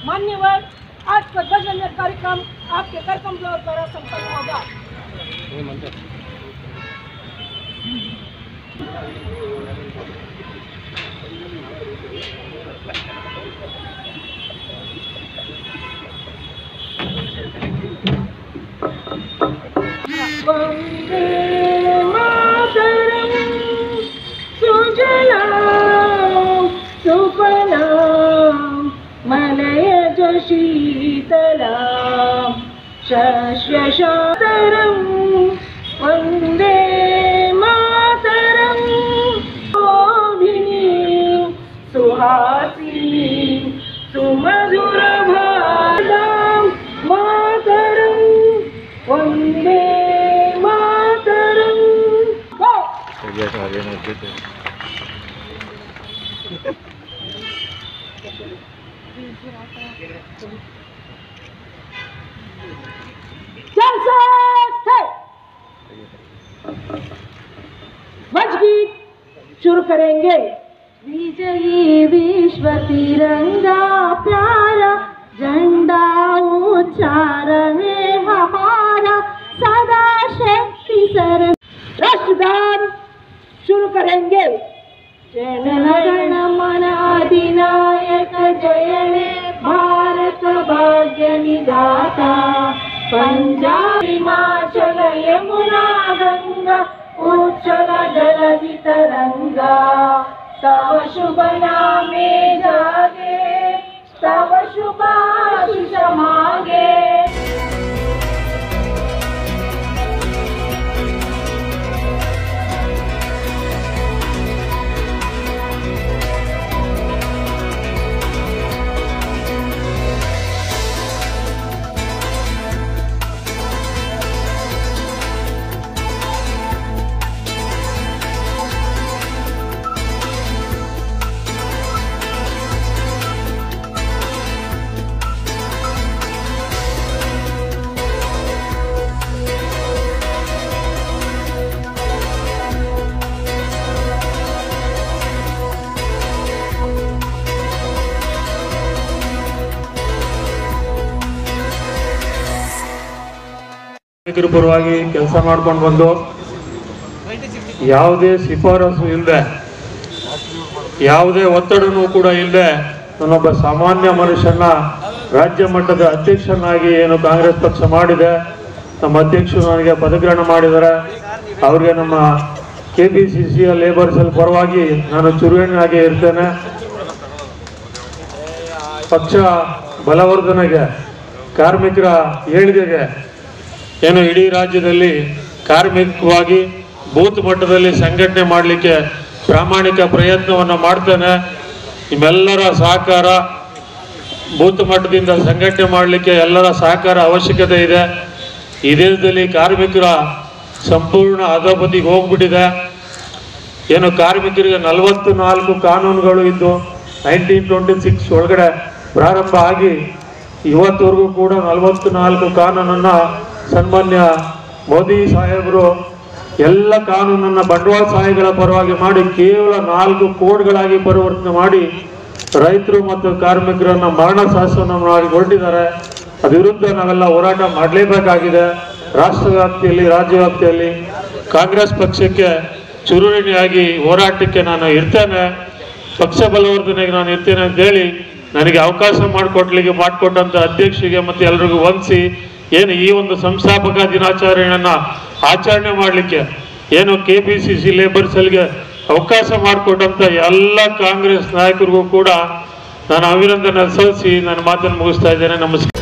मान्यवर, आज का ध्वजारोहण कार्यक्रम आपके कर कमजोर द्वारा संपन्न होगा। वंदे मातरम सुजलां सुफलां मलयज शीतलां शस्यशामलां वंदे मातरं शोभिनीं सुहासिनीं सुमधुरभाषां मातरं वंदे मातरं। गीत शुरू करेंगे। विजयी विश्व तिरंगा प्यारा झंडा ऊंचा रहे हमारा सदा शक्ति सर। राष्ट्रगान शुरू करेंगे। जनगण मन अधिनायक जय हे भारत भाग्य निदाता पंजाब हिमाचल यमुना गंगा उज्ज्वल जलधि तरंगा तव शुभ नामे जागे तव शुभाशीष मागे। ಪರವಾಗಿ ಕೆಲಸ ಮಾಡ್ಕೊಂಡು ಬಂದು ಯಾವುದೇ ಶಿಫಾರಸು ಇಲ್ಲದೆ ಯಾವುದೇ ಒತ್ತಡನೂ ಕೂಡ ಇಲ್ಲದೆ ನಾನೊಬ್ಬ ಸಾಮಾನ್ಯ ಮನುಷ್ಯನ ರಾಜ್ಯ ಮಟ್ಟದ ಅಧ್ಯಕ್ಷನಾಗಿ ಏನು ಕಾಂಗ್ರೆಸ್ ಪಕ್ಷ ಮಾಡಿದೆ, ನಮ್ಮ ಅಧ್ಯಕ್ಷರು ನನಗೆ ಪದಗ್ರಹಣ ಮಾಡಿದ್ದಾರೆ. ಅವ್ರಿಗೆ ನಮ್ಮ KPCCಯ ಲೇಬರ್ ಸೆಲ್ ಪರವಾಗಿ ನಾನು ಚುರುವಣಿಯಾಗಿ ಇರ್ತೇನೆ. ಪಕ್ಷ ಬಲವರ್ಧನೆಗೆ, ಕಾರ್ಮಿಕರ ಏಳಿಗೆಗೆ ಏನು ಇಡೀ ರಾಜ್ಯದಲ್ಲಿ ಕಾರ್ಮಿಕವಾಗಿ ಬೂತ್ ಮಟ್ಟದಲ್ಲಿ ಸಂಘಟನೆ ಮಾಡಲಿಕ್ಕೆ ಪ್ರಾಮಾಣಿಕ ಪ್ರಯತ್ನವನ್ನು ಮಾಡ್ತೇನೆ. ನಿಮ್ಮೆಲ್ಲರ ಸಹಕಾರ, ಬೂತ್ ಮಟ್ಟದಿಂದ ಸಂಘಟನೆ ಮಾಡಲಿಕ್ಕೆ ಎಲ್ಲರ ಸಹಕಾರ ಅವಶ್ಯಕತೆ ಇದೆ. ಈ ದೇಶದಲ್ಲಿ ಕಾರ್ಮಿಕರ ಸಂಪೂರ್ಣ ಅಧೋಗತಿಗೆ ಹೋಗ್ಬಿಟ್ಟಿದೆ. ಏನು ಕಾರ್ಮಿಕರಿಗೆ 44 ಕಾನೂನುಗಳು ಇದ್ದು 1926 ಒಳಗಡೆ ಪ್ರಾರಂಭ ಆಗಿ ಇವತ್ತವರೆಗೂ ಕೂಡ 44 ಕಾನೂನನ್ನು ಸನ್ಮಾನ್ಯ ಮೋದಿ ಸಾಹೇಬರು ಎಲ್ಲ ಕಾನೂನನ್ನು ಬಂಡವಾಳಶಾಹಿಗಳ ಪರವಾಗಿ ಮಾಡಿ ಕೇವಲ 4 ಕೋಡ್ಗಳಾಗಿ ಪರಿವರ್ತನೆ ಮಾಡಿ ರೈತರು ಮತ್ತು ಕಾರ್ಮಿಕರನ್ನು ಮರಣ ಶಾಸನ ಮಾಡಿ ಹೊರಟಿದ್ದಾರೆ. ಅದ್ರ ವಿರುದ್ಧ ನಾವೆಲ್ಲ ಹೋರಾಟ ಮಾಡಲೇಬೇಕಾಗಿದೆ. ರಾಷ್ಟ್ರ ವ್ಯಾಪ್ತಿಯಲ್ಲಿ, ರಾಜ್ಯ ವ್ಯಾಪ್ತಿಯಲ್ಲಿ ಕಾಂಗ್ರೆಸ್ ಪಕ್ಷಕ್ಕೆ ಚುರುಣಿಯಾಗಿ ಹೋರಾಟಕ್ಕೆ ನಾನು ಇರ್ತೇನೆ. ಪಕ್ಷ ಬಲವರ್ಧನೆಗೆ ನಾನು ಇರ್ತೇನೆ ಅಂತೇಳಿ ನನಗೆ ಅವಕಾಶ ಮಾಡಿಕೊಟ್ಟಂಥ ಅಧ್ಯಕ್ಷರಿಗೆ ಮತ್ತು ಎಲ್ರಿಗೂ ವಂದಿಸಿ ಏನು ಈ ಒಂದು ಸಂಸ್ಥಾಪಕ ದಿನಾಚರಣೆಯನ್ನು ಆಚರಣೆ ಮಾಡಲಿಕ್ಕೆ ಏನು KPCC ಲೇಬರ್ ಸೆಲ್ಗೆ ಅವಕಾಶ ಮಾಡಿಕೊಟ್ಟಂಥ ಎಲ್ಲ ಕಾಂಗ್ರೆಸ್ ನಾಯಕರಿಗೂ ಕೂಡ ನಾನು ಅಭಿನಂದನೆ ಸಲ್ಲಿಸಿ ನನ್ನ ಮಾತನ್ನು ಮುಗಿಸ್ತಾ ಇದ್ದೇನೆ. ನಮಸ್ಕಾರ.